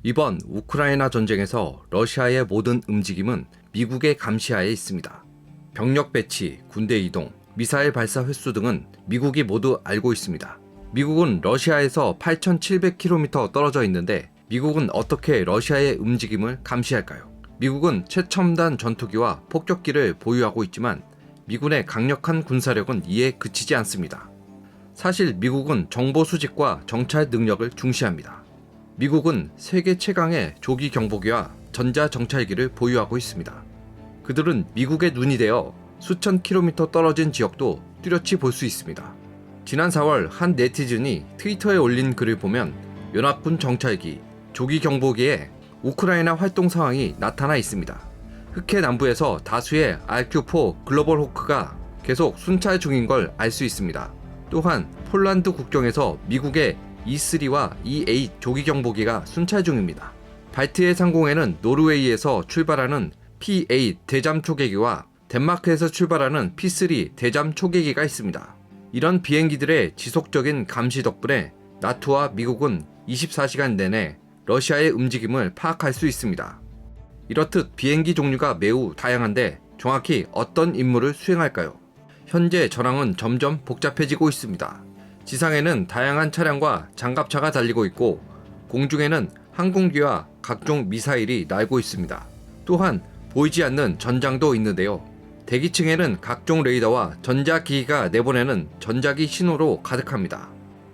이번 우크라이나 전쟁에서 러시아의 모든 움직임은 미국의 감시하에 있습니다. 병력 배치, 군대 이동, 미사일 발사 횟수 등은 미국이 모두 알고 있습니다. 미국은 러시아에서 8,700km 떨어져 있는데 미국은 어떻게 러시아의 움직임을 감시할까요? 미국은 최첨단 전투기와 폭격기를 보유하고 있지만 미군의 강력한 군사력은 이에 그치지 않습니다. 사실 미국은 정보 수집과 정찰 능력을 중시합니다. 미국은 세계 최강의 조기 경보기와 전자 정찰기를 보유하고 있습니다. 그들은 미국의 눈이 되어 수천 킬로미터 떨어진 지역도 뚜렷이 볼 수 있습니다. 지난 4월 한 네티즌이 트위터에 올린 글을 보면 연합군 정찰기, 조기 경보기에 우크라이나 활동 상황이 나타나 있습니다. 흑해 남부에서 다수의 RQ-4 글로벌 호크가 계속 순찰 중인 걸 알 수 있습니다. 또한 폴란드 국경에서 미국의 E3와 E8 조기 경보기가 순찰 중입니다. 발트해 상공에는 노르웨이에서 출발하는 P8 대잠 초계기와 덴마크에서 출발하는 P3 대잠 초계기가 있습니다. 이런 비행기들의 지속적인 감시 덕분에 나토와 미국은 24시간 내내 러시아의 움직임을 파악할 수 있습니다. 이렇듯 비행기 종류가 매우 다양한데 정확히 어떤 임무를 수행할까요? 현재 전황은 점점 복잡해지고 있습니다. 지상에는 다양한 차량과 장갑차가 달리고 있고 공중에는 항공기와 각종 미사일이 날고 있습니다. 또한 보이지 않는 전장도 있는데요. 대기층에는 각종 레이더와 전자기기가 내보내는 전자기 신호로 가득합니다.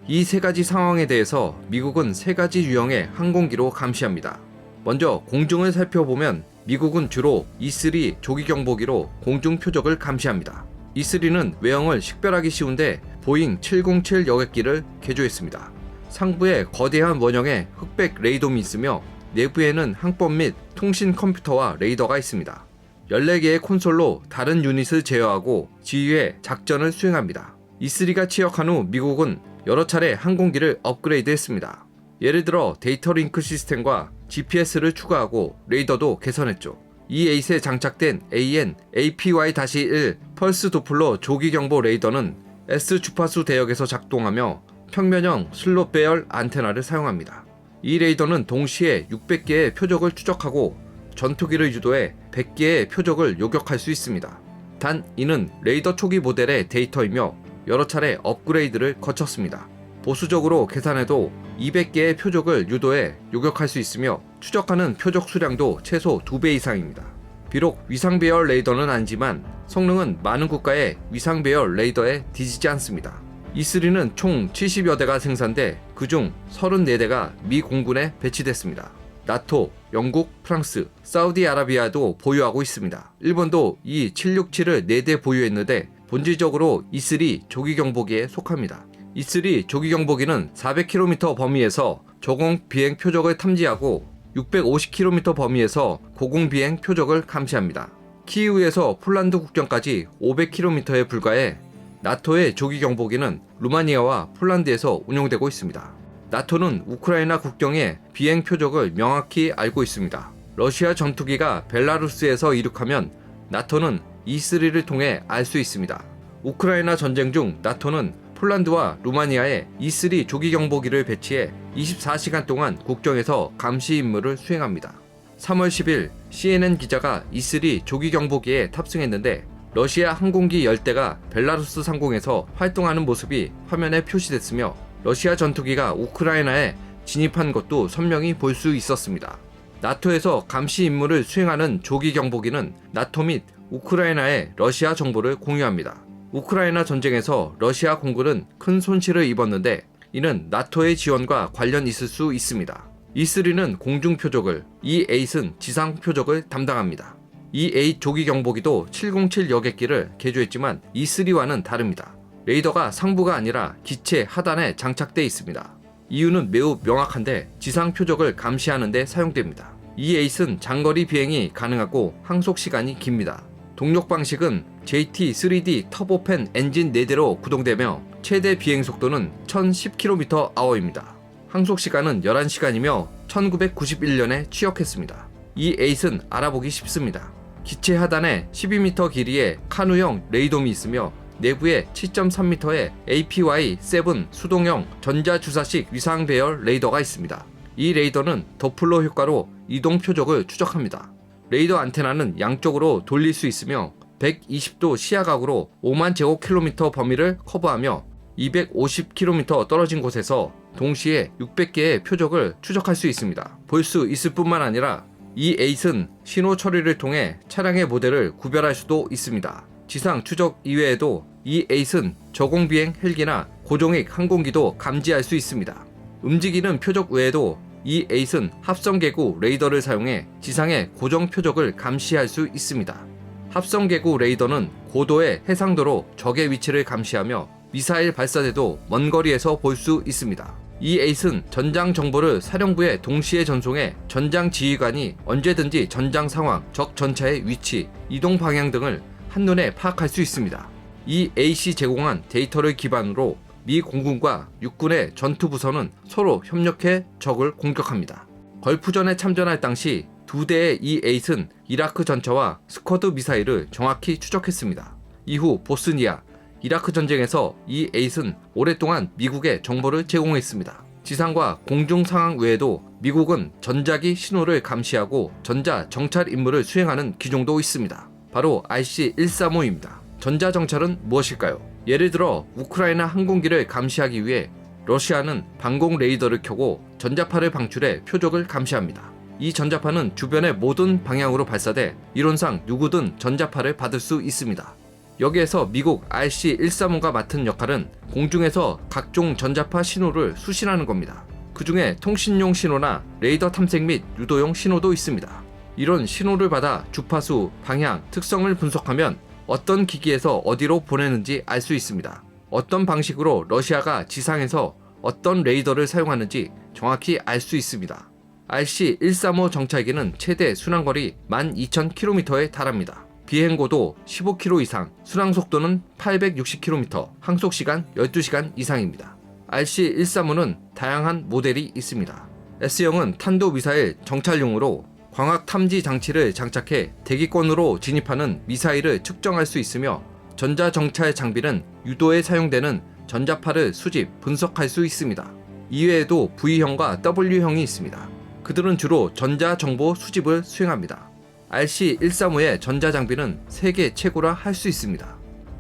이 세 가지 상황에 대해서 미국은 세 가지 유형의 항공기로 감시합니다. 먼저 공중을 살펴보면 미국은 주로 E3 조기 경보기로 공중 표적을 감시합니다. E3는 외형을 식별하기 쉬운데 보잉 707 여객기를 개조했습니다. 상부에 거대한 원형의 흑백 레이돔이 있으며 내부에는 항법 및 통신 컴퓨터와 레이더가 있습니다. 14개의 콘솔로 다른 유닛을 제어하고 지휘해 작전을 수행합니다. E3가 취역한 후 미국은 여러 차례 항공기를 업그레이드했습니다. 예를 들어 데이터 링크 시스템과 GPS를 추가하고 레이더도 개선했죠. E8에 장착된 AN/APY-1 펄스 도플러 조기 경보 레이더는 S 주파수 대역에서 작동하며 평면형 슬롯 배열 안테나를 사용합니다. 이 레이더는 동시에 600개의 표적을 추적하고 전투기를 유도해 100개의 표적을 요격할 수 있습니다. 단 이는 레이더 초기 모델의 데이터이며 여러 차례 업그레이드를 거쳤습니다. 보수적으로 계산해도 200개의 표적을 유도해 요격할 수 있으며 추적하는 표적 수량도 최소 2배 이상입니다. 비록 위상 배열 레이더는 아니지만 성능은 많은 국가의 위상 배열 레이더에 뒤지지 않습니다. E3는 총 70여 대가 생산돼 그중 34대가 미 공군에 배치됐습니다. 나토, 영국, 프랑스, 사우디아라비아도 보유하고 있습니다. 일본도 이 767을 4대 보유했는데 본질적으로 E3 조기 경보기에 속합니다. E3 조기 경보기는 400km 범위에서 저공 비행 표적을 탐지하고 650km 범위에서 고공 비행 표적을 감시합니다. 키이우에서 폴란드 국경까지 500km에 불과해 나토의 조기 경보기는 루마니아와 폴란드에서 운용되고 있습니다. 나토는 우크라이나 국경의 비행 표적을 명확히 알고 있습니다. 러시아 전투기가 벨라루스에서 이륙하면 나토는 E3를 통해 알 수 있습니다. 우크라이나 전쟁 중 나토는 폴란드와 루마니아에 E3 조기 경보기를 배치해 24시간 동안 국경에서 감시 임무를 수행합니다. 3월 10일 CNN 기자가 E3 조기 경보기에 탑승했는데 러시아 항공기 10대가 벨라루스 상공에서 활동하는 모습이 화면에 표시됐으며 러시아 전투기가 우크라이나에 진입한 것도 선명히 볼 수 있었습니다. 나토에서 감시 임무를 수행하는 조기 경보기는 나토 및 우크라이나에 러시아 정보를 공유합니다. 우크라이나 전쟁에서 러시아 공군은 큰 손실을 입었는데 이는 나토의 지원과 관련 있을 수 있습니다. E3는 공중 표적을, E8은 지상 표적을 담당합니다. E8 조기 경보기도 707 여객기를 개조했지만 E3와는 다릅니다. 레이더가 상부가 아니라 기체 하단에 장착돼 있습니다. 이유는 매우 명확한데 지상 표적을 감시하는 데 사용됩니다. E8은 장거리 비행이 가능하고 항속 시간이 깁니다. 동력 방식은 JT3D 터보팬 엔진 4대로 구동되며 최대 비행 속도는 1010km/h입니다. 항속 시간은 11시간이며 1991년에 취역했습니다. E8은 알아보기 쉽습니다. 기체 하단에 12m 길이의 카누형 레이돔이 있으며 내부에 7.3m의 APY-7 수동형 전자주사식 위상 배열 레이더가 있습니다. 이 레이더는 더플러 효과로 이동 표적을 추적합니다. 레이더 안테나는 양쪽으로 돌릴 수 있으며 120도 시야각으로 5만 제곱킬로미터 범위를 커버하며 250km 떨어진 곳에서 동시에 600개의 표적을 추적할 수 있습니다. 볼 수 있을 뿐만 아니라 이 에잇은 신호 처리를 통해 차량의 모델을 구별할 수도 있습니다. 지상 추적 이외에도 이 에잇은 저공비행 헬기나 고정익 항공기도 감지할 수 있습니다. 움직이는 표적 외에도 이 에잇은 합성계구 레이더를 사용해 지상의 고정 표적을 감시할 수 있습니다. 합성계구 레이더는 고도의 해상도로 적의 위치를 감시하며 미사일 발사대도 먼 거리에서 볼 수 있습니다. 이 에잇은 전장 정보를 사령부에 동시에 전송해 전장 지휘관이 언제든지 전장 상황, 적 전차의 위치, 이동 방향 등을 한눈에 파악할 수 있습니다. 이 에잇이 제공한 데이터를 기반으로 미 공군과 육군의 전투 부서는 서로 협력해 적을 공격합니다. 걸프전에 참전할 당시 2대의 이 에잇은 이라크 전차와 스쿼드 미사일을 정확히 추적했습니다. 이후 보스니아, 이라크 전쟁에서 이 에잇은 오랫동안 미국에 정보를 제공했습니다. 지상과 공중 상황 외에도 미국은 전자기 신호를 감시하고 전자 정찰 임무를 수행하는 기종도 있습니다. 바로 RC-135입니다. 전자 정찰은 무엇일까요? 예를 들어 우크라이나 항공기를 감시하기 위해 러시아는 방공 레이더를 켜고 전자파를 방출해 표적을 감시합니다. 이 전자파는 주변의 모든 방향으로 발사돼 이론상 누구든 전자파를 받을 수 있습니다. 여기에서 미국 RC-135가 맡은 역할은 공중에서 각종 전자파 신호를 수신하는 겁니다. 그 중에 통신용 신호나 레이더 탐색 및 유도용 신호도 있습니다. 이런 신호를 받아 주파수, 방향, 특성을 분석하면 어떤 기기에서 어디로 보내는지 알 수 있습니다. 어떤 방식으로 러시아가 지상에서 어떤 레이더를 사용하는지 정확히 알 수 있습니다. RC-135 정찰기는 최대 순항거리 12,000km에 달합니다. 비행고도 15km 이상, 순항속도는 860km, 항속시간 12시간 이상입니다. RC-135는 다양한 모델이 있습니다. S형은 탄도미사일 정찰용으로 광학 탐지 장치를 장착해 대기권으로 진입하는 미사일을 측정할 수 있으며 전자정찰 장비는 유도에 사용되는 전자파를 수집, 분석할 수 있습니다. 이외에도 V형과 W형이 있습니다. 그들은 주로 전자정보 수집을 수행합니다. RC-135의 전자장비는 세계 최고라 할 수 있습니다.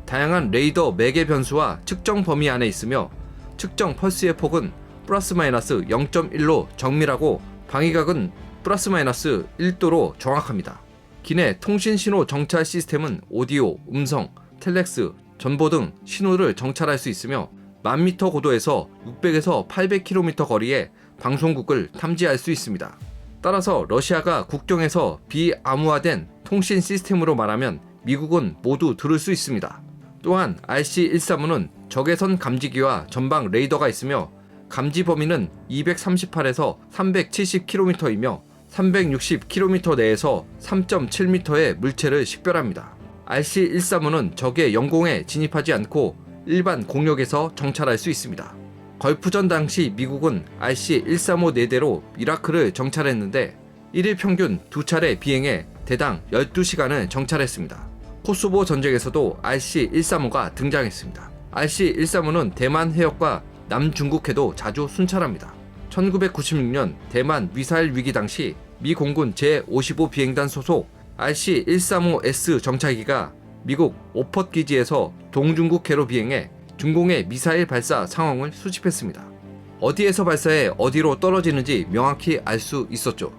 다양한 레이더 매개 변수와 측정 범위 안에 있으며 측정 펄스의 폭은 플러스 마이너스 0.1로 정밀하고 방위각은 플러스 마이너스 1도로 정확합니다. 기내 통신신호 정찰 시스템은 오디오, 음성, 텔렉스, 전보 등 신호를 정찰할 수 있으며 1000m 고도에서 600에서 800km 거리에 방송국을 탐지할 수 있습니다. 따라서 러시아가 국경에서 비암호화된 통신 시스템으로 말하면 미국은 모두 들을 수 있습니다. 또한 RC-135는 적외선 감지기와 전방 레이더가 있으며 감지 범위는 238에서 370km이며 360km 내에서 3.7m의 물체를 식별합니다. RC-135는 적의 영공에 진입하지 않고 일반 공역에서 정찰할 수 있습니다. 걸프전 당시 미국은 RC-135 4대로 이라크를 정찰했는데 1일 평균 2차례 비행해 대당 12시간을 정찰했습니다. 코소보 전쟁에서도 RC-135가 등장했습니다. RC-135는 대만 해역과 남중국해도 자주 순찰합니다. 1996년 대만 미사일 위기 당시 미 공군 제55 비행단 소속 RC-135S 정찰기가 미국 오펫 기지에서 동중국해로 비행해 중공의 미사일 발사 상황을 수집했습니다. 어디에서 발사해 어디로 떨어지는지 명확히 알 수 있었죠.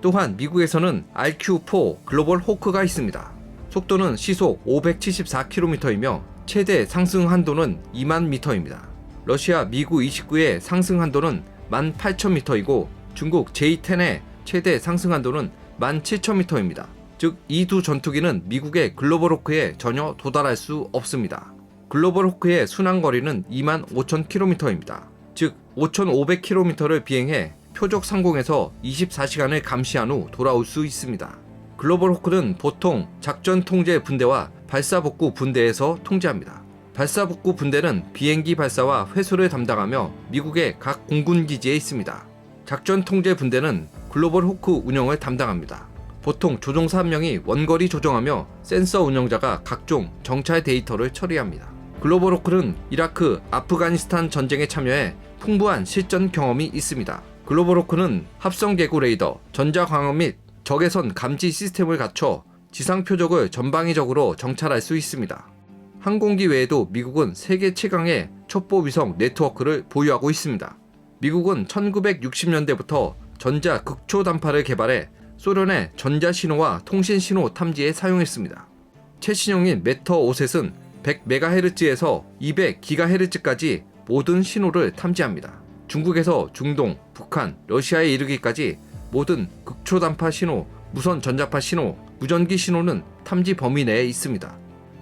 또한 미국에서는 RQ-4 글로벌 호크가 있습니다. 속도는 시속 574km이며 최대 상승 한도는 2만 m입니다. 러시아 미구 29의 상승 한도는 18,000m이고 중국 J-10의 최대 상승 한도는 17,000m입니다. 즉 이 두 전투기는 미국의 글로벌 호크에 전혀 도달할 수 없습니다. 글로벌 호크의 순항거리는 25,000km입니다. 즉 5,500km를 비행해 표적 상공에서 24시간을 감시한 후 돌아올 수 있습니다. 글로벌 호크는 보통 작전 통제 분대와 발사복구 분대에서 통제합니다. 발사복구 분대는 비행기 발사와 회수를 담당하며 미국의 각 공군기지에 있습니다. 작전 통제 분대는 글로벌 호크 운영을 담당합니다. 보통 조종사 1명이 원거리 조종하며 센서 운영자가 각종 정찰 데이터를 처리합니다. 글로벌 호크는 이라크, 아프가니스탄 전쟁에 참여해 풍부한 실전 경험이 있습니다. 글로버로크는 합성개구 레이더, 전자광학 및 적외선 감지 시스템을 갖춰 지상 표적을 전방위적으로 정찰할 수 있습니다. 항공기 외에도 미국은 세계 최강의 첩보 위성 네트워크를 보유하고 있습니다. 미국은 1960년대부터 전자 극초단파를 개발해 소련의 전자신호와 통신신호 탐지에 사용했습니다. 최신형인 매터5셋은 100MHz에서 200GHz까지 모든 신호를 탐지합니다. 중국에서 중동, 북한, 러시아에 이르기까지 모든 극초단파 신호, 무선 전자파 신호, 무전기 신호는 탐지 범위 내에 있습니다.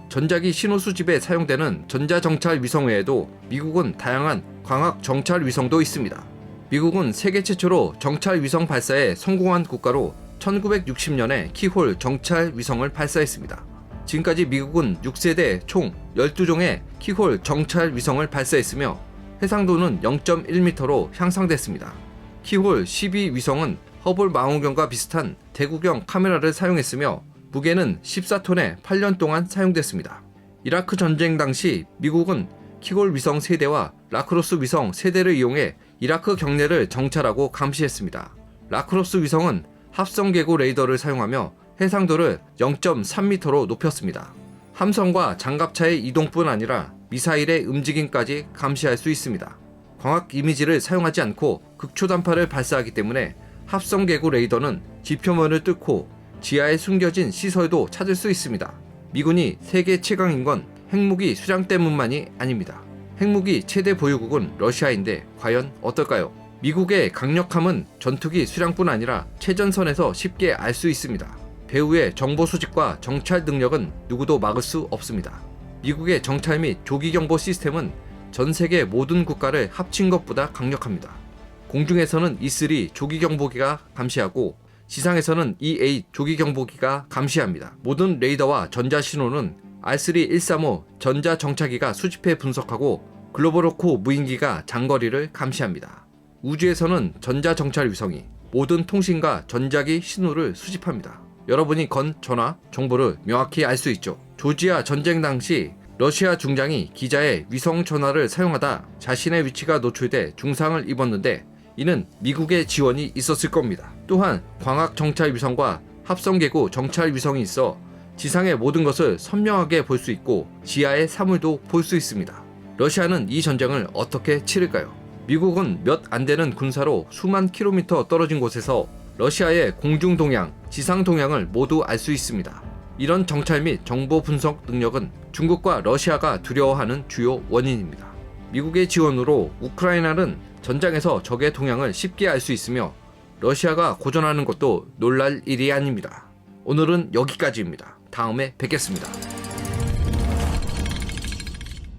전자기 신호 수집에 사용되는 전자정찰 위성 외에도 미국은 다양한 광학 정찰 위성도 있습니다. 미국은 세계 최초로 정찰 위성 발사에 성공한 국가로 1960년에 키홀 정찰 위성을 발사했습니다. 지금까지 미국은 6세대 총 12종의 키홀 정찰 위성을 발사했으며 해상도는 0.1m로 향상됐습니다. 키홀 12 위성은 허블 망원경과 비슷한 대구경 카메라를 사용했으며 무게는 14톤에 8년 동안 사용됐습니다. 이라크 전쟁 당시 미국은 키홀 위성 세대와 라크로스 위성 세대를 이용해 이라크 경내를 정찰하고 감시했습니다. 라크로스 위성은 합성개구 레이더를 사용하며 해상도를 0.3m로 높였습니다. 함선과 장갑차의 이동뿐 아니라 미사일의 움직임까지 감시할 수 있습니다. 광학 이미지를 사용하지 않고 극초단파를 발사하기 때문에 합성개구 레이더는 지표면을 뚫고 지하에 숨겨진 시설도 찾을 수 있습니다. 미군이 세계 최강인 건 핵무기 수량 때문만이 아닙니다. 핵무기 최대 보유국은 러시아인데 과연 어떨까요? 미국의 강력함은 전투기 수량뿐 아니라 최전선에서 쉽게 알 수 있습니다. 배후의 정보 수집과 정찰 능력은 누구도 막을 수 없습니다. 미국의 정찰 및 조기경보 시스템은 전 세계 모든 국가를 합친 것보다 강력합니다. 공중에서는 E3 조기경보기가 감시하고 지상에서는 E8 조기경보기가 감시합니다. 모든 레이더와 전자신호는 R3-135 전자정찰기가 수집해 분석하고 글로버로코 무인기가 장거리를 감시합니다. 우주에서는 전자정찰 위성이 모든 통신과 전자기 신호를 수집합니다. 여러분이 건 전화, 정보를 명확히 알 수 있죠. 조지아 전쟁 당시 러시아 중장이 기자의 위성 전화를 사용하다 자신의 위치가 노출돼 중상을 입었는데 이는 미국의 지원이 있었을 겁니다. 또한 광학 정찰 위성과 합성개구 정찰 위성이 있어 지상의 모든 것을 선명하게 볼 수 있고 지하의 사물도 볼 수 있습니다. 러시아는 이 전쟁을 어떻게 치를까요? 미국은 몇 안 되는 군사로 수만 킬로미터 떨어진 곳에서 러시아의 공중 동향, 지상 동향을 모두 알 수 있습니다. 이런 정찰 및 정보 분석 능력은 중국과 러시아가 두려워하는 주요 원인입니다. 미국의 지원으로 우크라이나는 전장에서 적의 동향을 쉽게 알 수 있으며 러시아가 고전하는 것도 놀랄 일이 아닙니다. 오늘은 여기까지입니다. 다음에 뵙겠습니다.